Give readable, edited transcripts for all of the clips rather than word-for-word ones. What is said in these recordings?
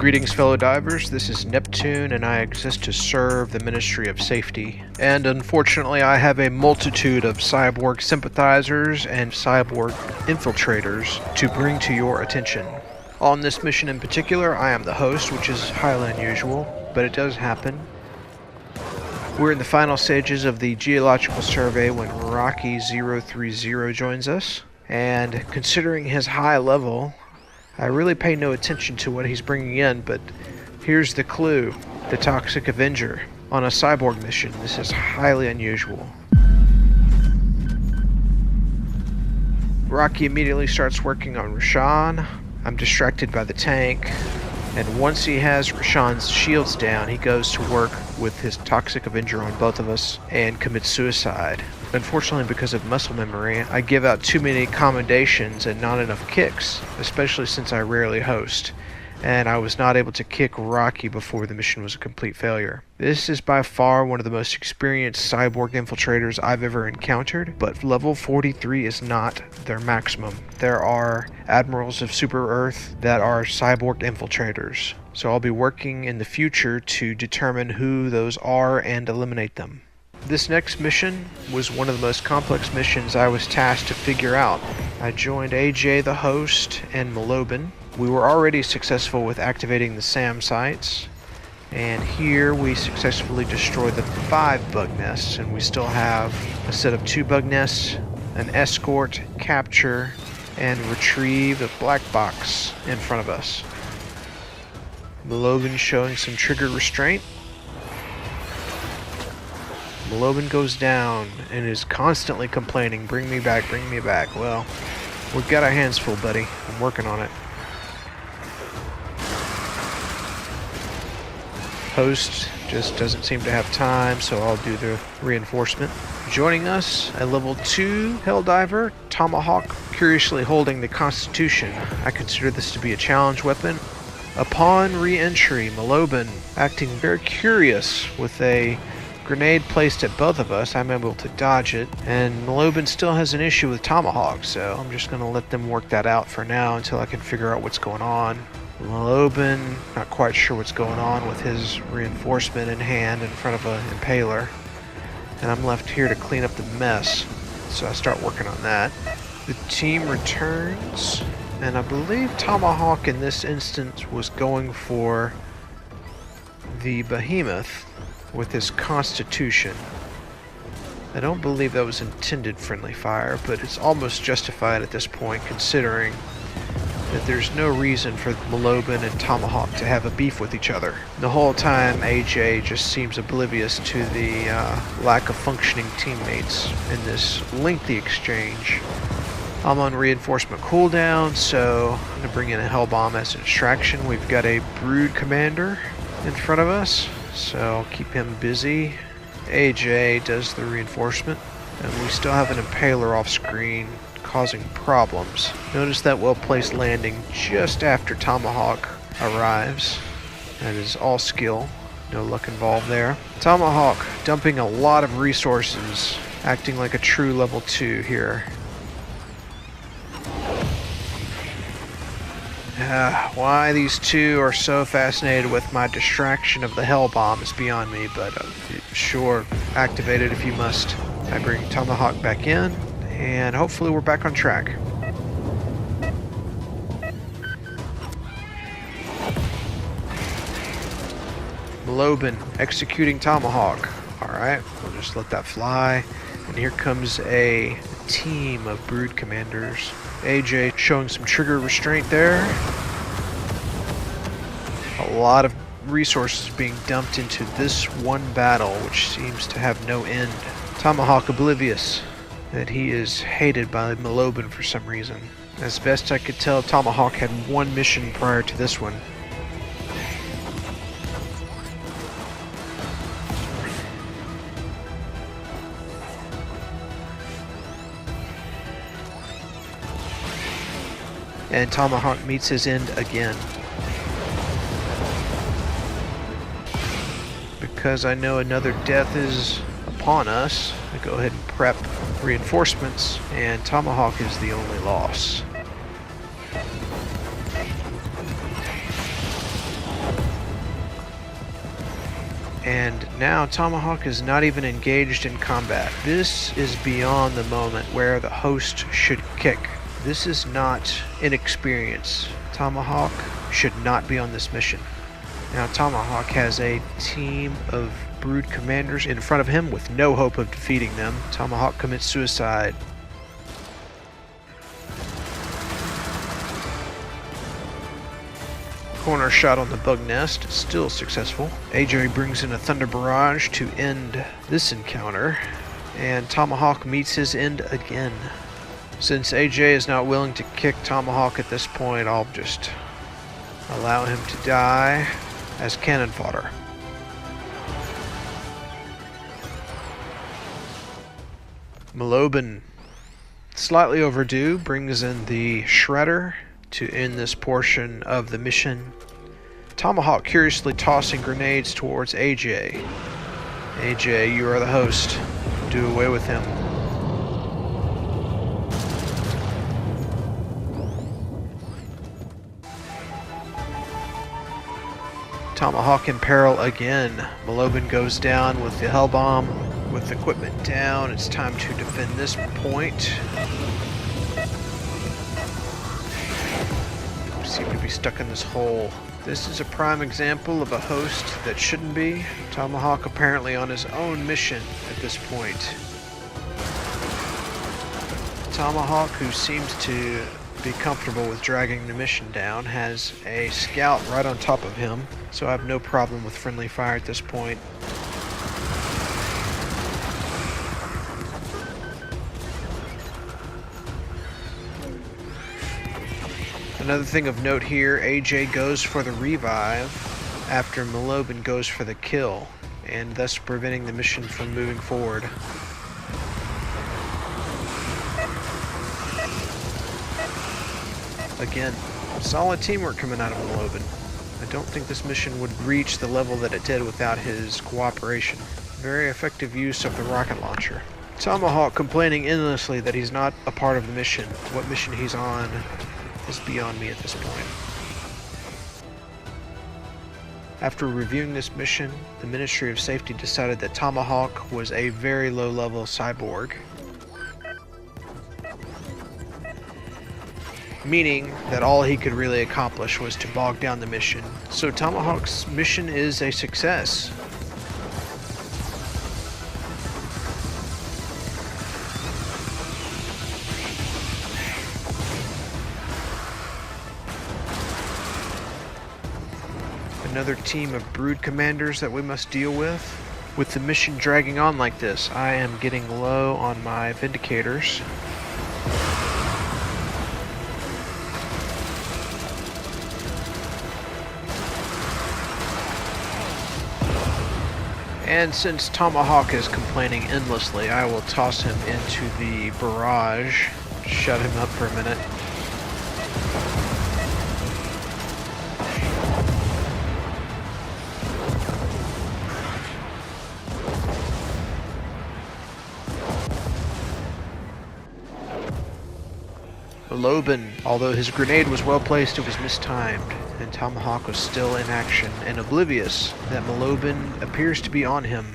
Greetings, fellow divers. This is Neptune, and I exist to serve the Ministry of Safety. And unfortunately, I have a multitude of cyborg sympathizers and cyborg infiltrators to bring to your attention. On this mission in particular, I am the host, which is highly unusual, but it does happen. We're in the final stages of the geological survey when Rocky-030 joins us, and considering his high level, I really pay no attention to what he's bringing in, but here's the clue: the Toxic Avenger. On a cyborg mission, this is highly unusual. Rocky immediately starts working on Roshan. I'm distracted by the tank, and once he has Roshan's shields down, he goes to work with his Toxic Avenger on both of us and commits suicide. Unfortunately, because of muscle memory, I give out too many commendations and not enough kicks, especially since I rarely host, and I was not able to kick Rocky before the mission was a complete failure. This is by far one of the most experienced cyborg infiltrators I've ever encountered, but level 43 is not their maximum. There are admirals of Super Earth that are cyborg infiltrators, so I'll be working in the future to determine who those are and eliminate them. This next mission was one of the most complex missions I was tasked to figure out. I joined AJ, the host, and melobin. We were already successful with activating the SAM sites, and here we successfully destroyed the 5 bug nests, and we still have a set of 2 bug nests, an escort, capture, and retrieve a black box in front of us. melobin showing some trigger restraint. melobin goes down and is constantly complaining, bring me back, bring me back. Well, we've got our hands full, buddy. I'm working on it. Host just doesn't seem to have time, so I'll do the reinforcement. Joining us, a level 2 Helldiver, Tomahawk, curiously holding the Constitution. I consider this to be a challenge weapon. Upon re-entry, melobin, acting very curious with a grenade placed at both of us. I'm able to dodge it, and melobin still has an issue with Tomahawk, so I'm just going to let them work that out for now until I can figure out what's going on. melobin, not quite sure what's going on with his reinforcement in hand in front of an impaler, and I'm left here to clean up the mess, so I start working on that. The team returns, and I believe Tomahawk in this instance was going for the behemoth with his Constitution. I don't believe that was intended friendly fire, but it's almost justified at this point, considering that there's no reason for melobin and Tomahawk to have a beef with each other. The whole time, AJ just seems oblivious to the lack of functioning teammates in this lengthy exchange. I'm on reinforcement cooldown, so I'm going to bring in a hell bomb as a distraction. We've got a brood commander in front of us, so I'll keep him busy. AJ does the reinforcement, and we still have an impaler off screen causing problems. Notice that well-placed landing just after Tomahawk arrives. That is all skill, no luck involved there. Tomahawk dumping a lot of resources, acting like a true level 2 here. Why these two are so fascinated with my distraction of the hell bomb is beyond me, but sure, activate it if you must. I bring Tomahawk back in, and hopefully we're back on track. melobin executing Tomahawk. Alright, we'll just let that fly. And here comes a team of brood commanders. AJ showing some trigger restraint there. A lot of resources being dumped into this one battle, which seems to have no end. Tomahawk oblivious that he is hated by melobin for some reason. As best I could tell, Tomahawk had one mission prior to this one. And Tomahawk meets his end again. Because I know another death is upon us, I go ahead and prep reinforcements, and Tomahawk is the only loss. And now Tomahawk is not even engaged in combat. This is beyond the moment where the host should kick. This is not inexperience. Tomahawk should not be on this mission. Now Tomahawk has a team of brood commanders in front of him with no hope of defeating them. Tomahawk commits suicide. Corner shot on the bug nest, still successful. AJ brings in a Thunder Barrage to end this encounter, and Tomahawk meets his end again. Since AJ is not willing to kick Tomahawk at this point, I'll just allow him to die as cannon fodder. Melobin, slightly overdue, brings in the Shredder to end this portion of the mission. Tomahawk curiously tossing grenades towards AJ. AJ, you are the host. Do away with him. Tomahawk in peril again. Melobin goes down with the Hell Bomb. With equipment down, it's time to defend this point. Seem to be stuck in this hole. This is a prime example of a host that shouldn't be. Tomahawk apparently on his own mission at this point. Tomahawk, who seems to be comfortable with dragging the mission down, has a scout right on top of him, so I have no problem with friendly fire at this point. Another thing of note here, AJ goes for the revive after Melobin goes for the kill, and thus preventing the mission from moving forward. Again, solid teamwork coming out of Melobin. I don't think this mission would reach the level that it did without his cooperation. Very effective use of the rocket launcher. Tomahawk complaining endlessly that he's not a part of the mission. What mission he's on is beyond me at this point. After reviewing this mission, the Ministry of Safety decided that Tomahawk was a very low-level cyborg, meaning that all he could really accomplish was to bog down the mission. So Tomahawk's mission is a success. Another team of brood commanders that we must deal with. With the mission dragging on like this, I am getting low on my vindicators. And since Tomahawk is complaining endlessly, I will toss him into the barrage, shut him up for a minute. Melobin, although his grenade was well placed, it was mistimed, and Tomahawk was still in action and oblivious that Melobin appears to be on him.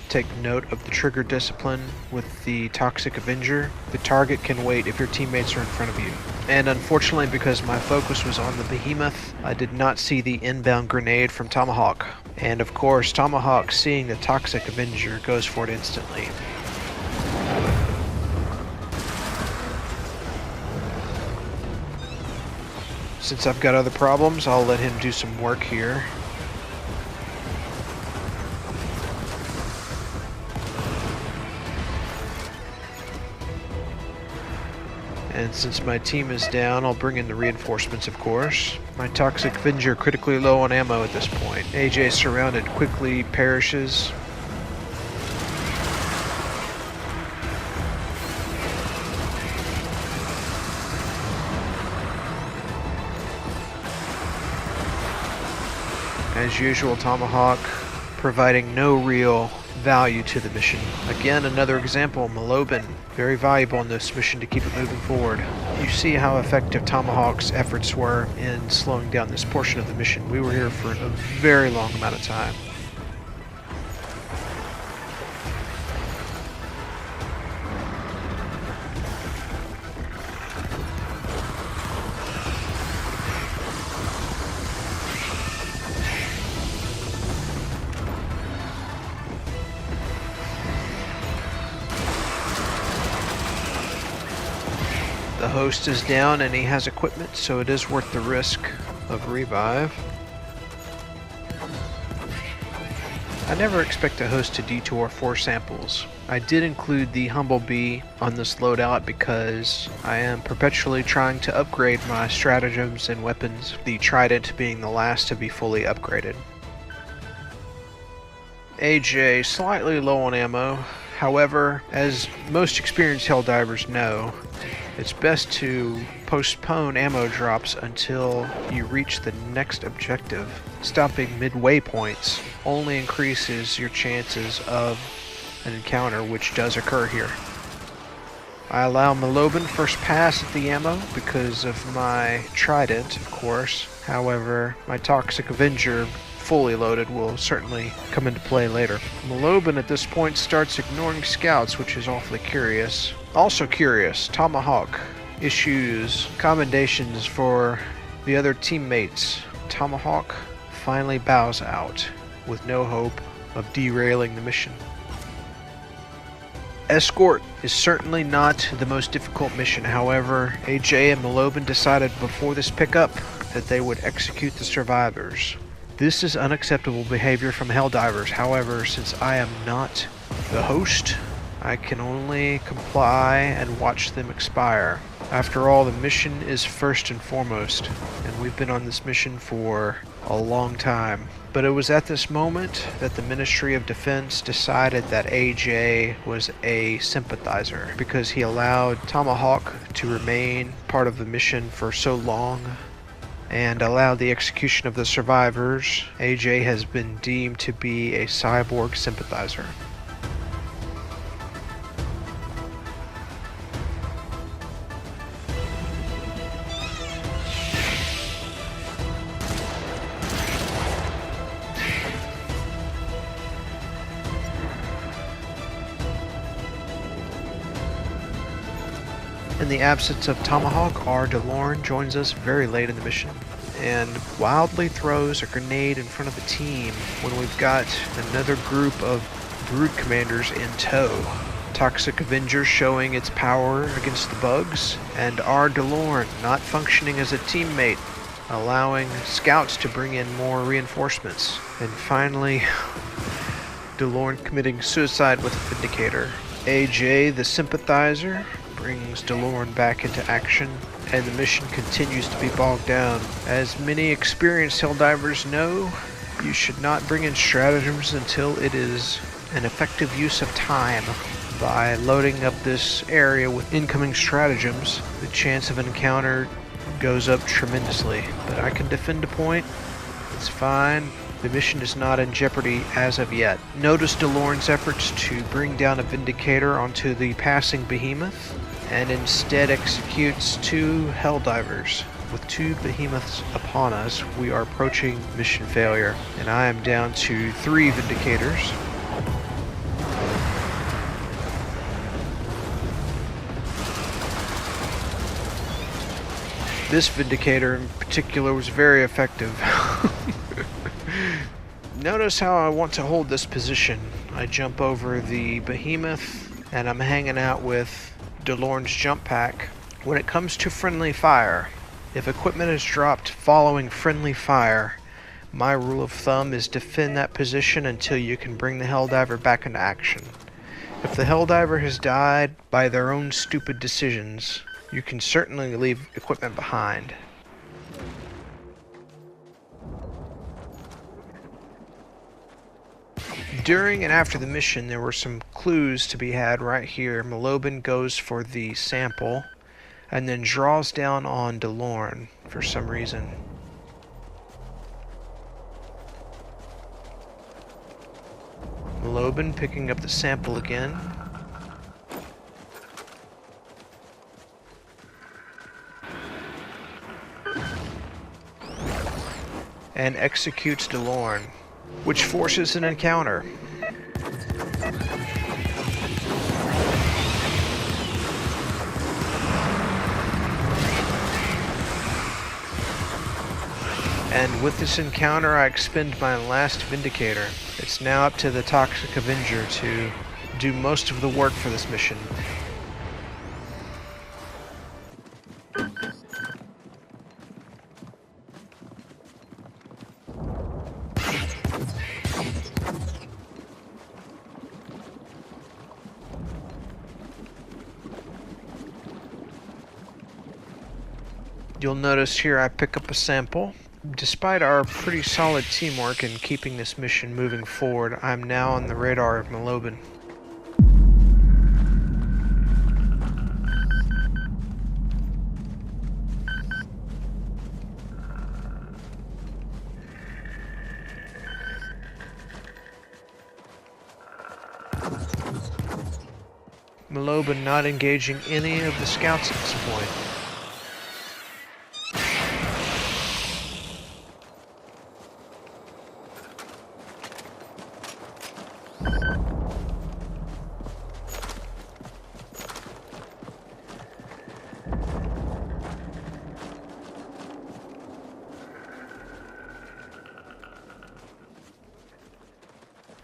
Take note of the trigger discipline with the Toxic Avenger. The target can wait if your teammates are in front of you. And unfortunately, because my focus was on the behemoth, I did not see the inbound grenade from Tomahawk. And of course, Tomahawk, seeing the Toxic Avenger, goes for it instantly. Since I've got other problems, I'll let him do some work here. And since my team is down, I'll bring in the reinforcements, of course. My Toxic Avenger critically low on ammo at this point. AJ surrounded quickly perishes. As usual, Tomahawk providing no real value to the mission. Again, another example, melobin, very valuable in this mission to keep it moving forward. You see how effective Tomahawk's efforts were in slowing down this portion of the mission. We were here for a very long amount of time. The host is down and he has equipment, so it is worth the risk of revive. I never expect a host to detour 4 samples. I did include the Humblebee on this loadout because I am perpetually trying to upgrade my stratagems and weapons, the Trident being the last to be fully upgraded. AJ slightly low on ammo. However, as most experienced Helldivers know, it's best to postpone ammo drops until you reach the next objective. Stopping midway points only increases your chances of an encounter, which does occur here. I allow melobin first pass at the ammo because of my Trident, of course. However, my Toxic Avenger fully loaded will certainly come into play later. melobin at this point starts ignoring scouts, which is awfully curious. Also curious, Tomahawk issues commendations for the other teammates. Tomahawk finally bows out with no hope of derailing the mission. Escort is certainly not the most difficult mission. However, AJ and melobin decided before this pickup that they would execute the survivors. This is unacceptable behavior from Helldivers. However, since I am not the host, I can only comply and watch them expire. After all, the mission is first and foremost, and we've been on this mission for a long time. But it was at this moment that the Ministry of Defense decided that AJ was a sympathizer because he allowed Tomahawk to remain part of the mission for so long and allowed the execution of the survivors. AJ has been deemed to be a cyborg sympathizer. In the absence of Tomahawk, rdelorne joins us very late in the mission and wildly throws a grenade in front of the team when we've got another group of brood commanders in tow. Toxic Avenger showing its power against the bugs, and rdelorne not functioning as a teammate, allowing scouts to bring in more reinforcements. And finally, delorne committing suicide with a Vindicator. AJ, the sympathizer, brings delorne back into action, and the mission continues to be bogged down. As many experienced Helldivers know, you should not bring in stratagems until it is an effective use of time. By loading up this area with incoming stratagems, the chance of an encounter goes up tremendously. But I can defend a point. It's fine. The mission is not in jeopardy as of yet. Notice delorne's efforts to bring down a Vindicator onto the passing behemoth, and instead executes 2 Helldivers. With 2 behemoths upon us, we are approaching mission failure, and I am down to 3 Vindicators. This Vindicator in particular was very effective. Notice how I want to hold this position. I jump over the behemoth, and I'm hanging out with delorne's jump pack. When it comes to friendly fire, if equipment is dropped following friendly fire, my rule of thumb is defend that position until you can bring the Helldiver back into action. If the Helldiver has died by their own stupid decisions, you can certainly leave equipment behind. During and after the mission, there were some clues to be had right here. melobin goes for the sample and then draws down on delorne for some reason. melobin picking up the sample again. And executes rdelorne, which forces an encounter. And with this encounter, I expend my last Vindicator. It's now up to the Toxic Avenger to do most of the work for this mission. You'll notice here I pick up a sample. Despite our pretty solid teamwork in keeping this mission moving forward, I'm now on the radar of melobin. Melobin not engaging any of the scouts at this point.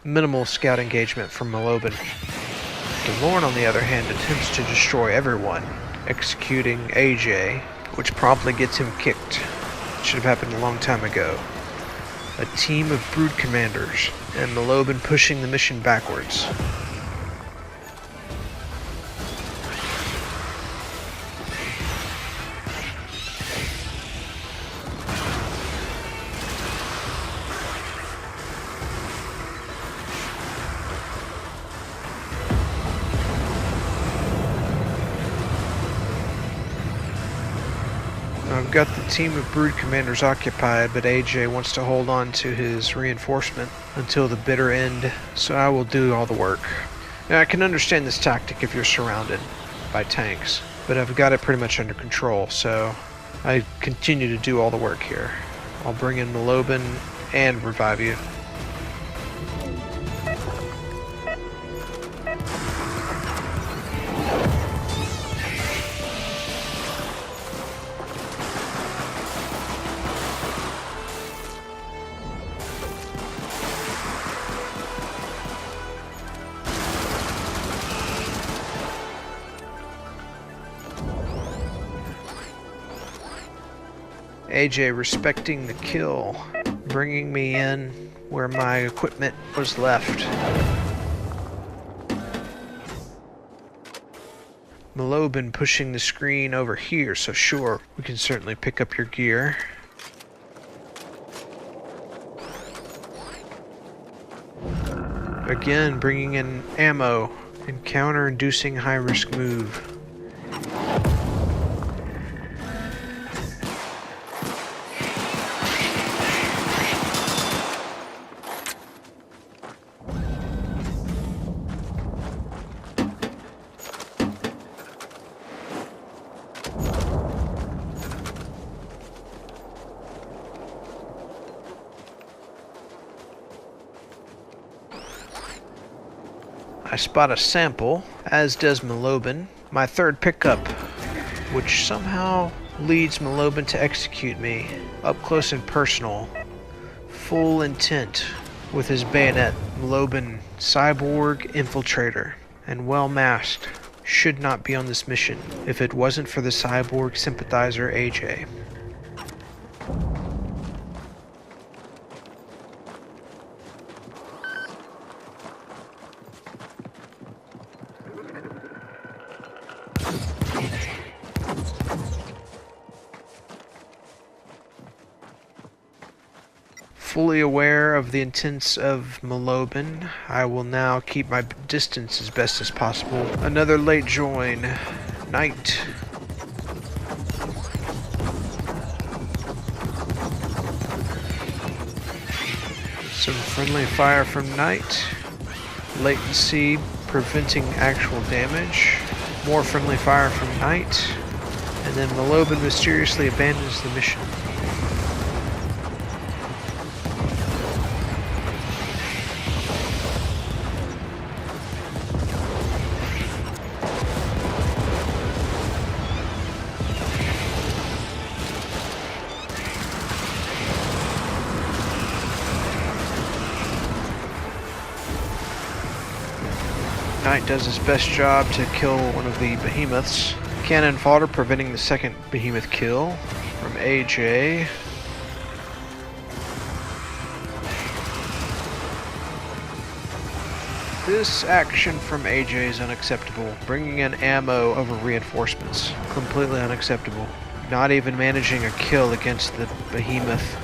Minimal scout engagement from melobin. rdelorne, on the other hand, attempts to destroy everyone, executing AJ, which promptly gets him kicked. It should have happened a long time ago. A team of brood commanders, and melobin pushing the mission backwards. I've got the team of brood commanders occupied, but AJ wants to hold on to his reinforcement until the bitter end, so I will do all the work. Now, I can understand this tactic if you're surrounded by tanks, but I've got it pretty much under control, so I continue to do all the work here. I'll bring in melobin and revive you. AJ respecting the kill, bringing me in where my equipment was left. Melobin pushing the screen over here, so sure, we can certainly pick up your gear. Again, bringing in ammo, encounter-inducing high-risk move. I spot a sample, as does melobin, my third pickup, which somehow leads melobin to execute me, up close and personal, full intent, with his bayonet. Melobin, Cyborg Infiltrator, and well masked, should not be on this mission if it wasn't for the Cyborg sympathizer AJ. Fully aware of the intents of melobin, I will now keep my distance as best as possible. Another late join. Knight. Some friendly fire from Knight. latency preventing actual damage, more friendly fire from Knight, and then melobin mysteriously abandons the mission. Knight does his best job to kill one of the behemoths. Cannon fodder preventing the second behemoth kill from AJ. This action from AJ is unacceptable. Bringing in ammo over reinforcements. Completely unacceptable. Not even managing a kill against the behemoth.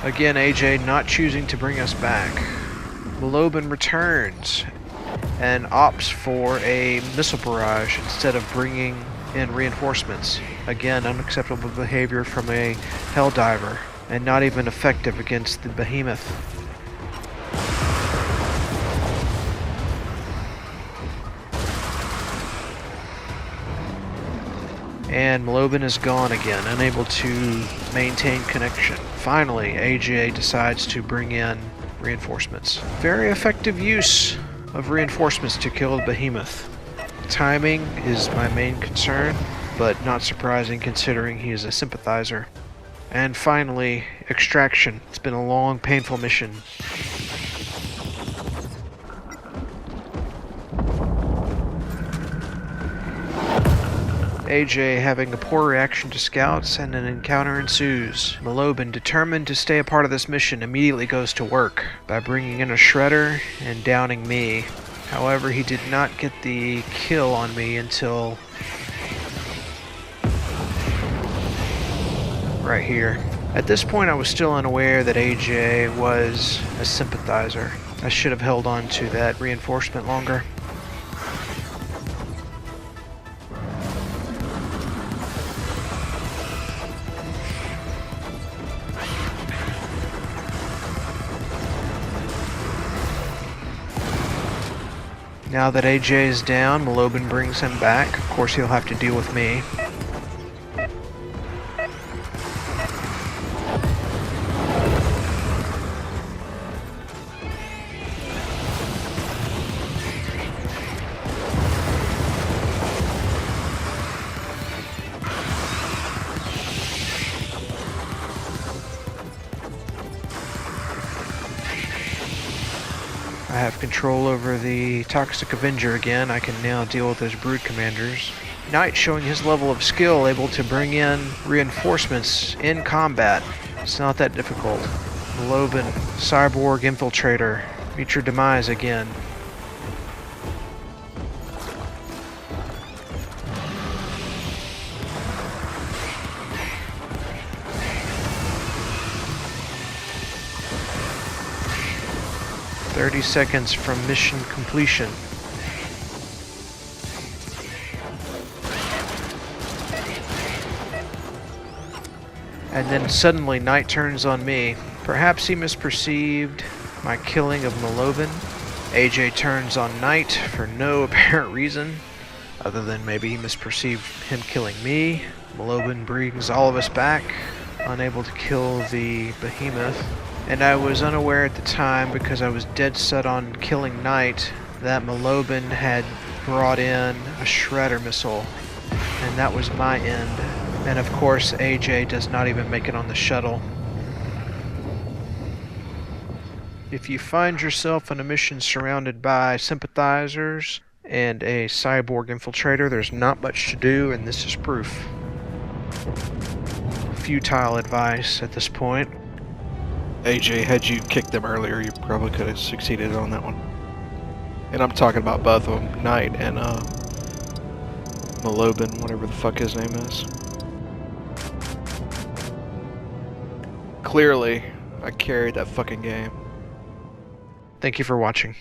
Again, AJ not choosing to bring us back. Melobin returns and opts for a missile barrage instead of bringing in reinforcements. Again, unacceptable behavior from a Helldiver, and not even effective against the behemoth. And melobin is gone again, unable to maintain connection. Finally, AJ decides to bring in reinforcements. Very effective use of reinforcements to kill the behemoth. Timing is my main concern, but not surprising considering he is a sympathizer. And finally, extraction. It's been a long, painful mission. AJ having a poor reaction to scouts, and an encounter ensues. Melobin, determined to stay a part of this mission, immediately goes to work by bringing in a shredder and downing me. However, he did not get the kill on me until right here. At this point, I was still unaware that AJ was a sympathizer. I should have held on to that reinforcement longer. Now that AJ is down, melobin brings him back. Of course, he'll have to deal with me. I have control over the Toxic Avenger again. I can now deal with those Brood Commanders. Knight showing his level of skill, able to bring in reinforcements in combat. It's not that difficult. Melobin, Cyborg Infiltrator, meet your demise again. "30 seconds from mission completion." And then suddenly Knight turns on me. Perhaps he misperceived my killing of melobin. AJ turns on Knight for no apparent reason, other than maybe he misperceived him killing me. Melobin brings all of us back, unable to kill the behemoth. And I was unaware at the time, because I was dead set on killing Knight, that melobin had brought in a shredder missile, and that was my end. And of course, AJ does not even make it on the shuttle. If you find yourself on a mission surrounded by sympathizers and a cyborg infiltrator, there's not much to do, and this is proof. Futile advice at this point. AJ, had you kicked them earlier, you probably could have succeeded on that one. And I'm talking about both of them, Knight and melobin, whatever the fuck his name is. Clearly, I carried that fucking game. Thank you for watching.